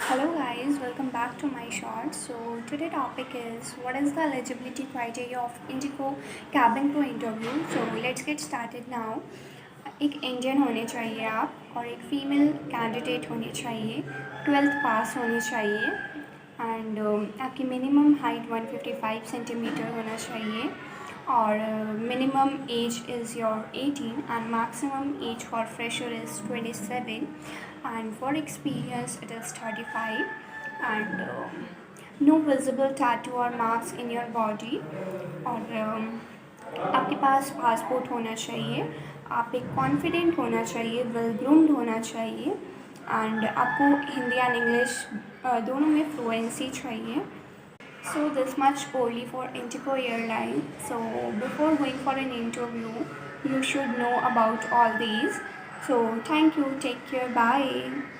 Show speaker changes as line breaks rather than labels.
Hello guys, welcome back to my short. So today topic is what is the eligibility criteria of indigo cabin crew interview. So let's get started now. एक Indian होने चाहिए आप और एक female candidate होनी चाहिए, 12th पास होनी चाहिए एंड आपकी मिनिमम हाइट 155 सेंटीमीटर होना चाहिए और minimum age is your 18 and maximum age for fresher is 27 and for experience it is 35 and no visible tattoo or marks in your body और आपके पास पासपोर्ट होना चाहिए, आप एक कॉन्फिडेंट होना चाहिए, वेल ग्रूम्ड होना चाहिए एंड आपको हिंदी एंड इंग्लिश दोनों में फ्लुएंसी चाहिए. So this much only for Indigo airline. So before going for an interview, you should know about all these. So thank you. Take care. Bye.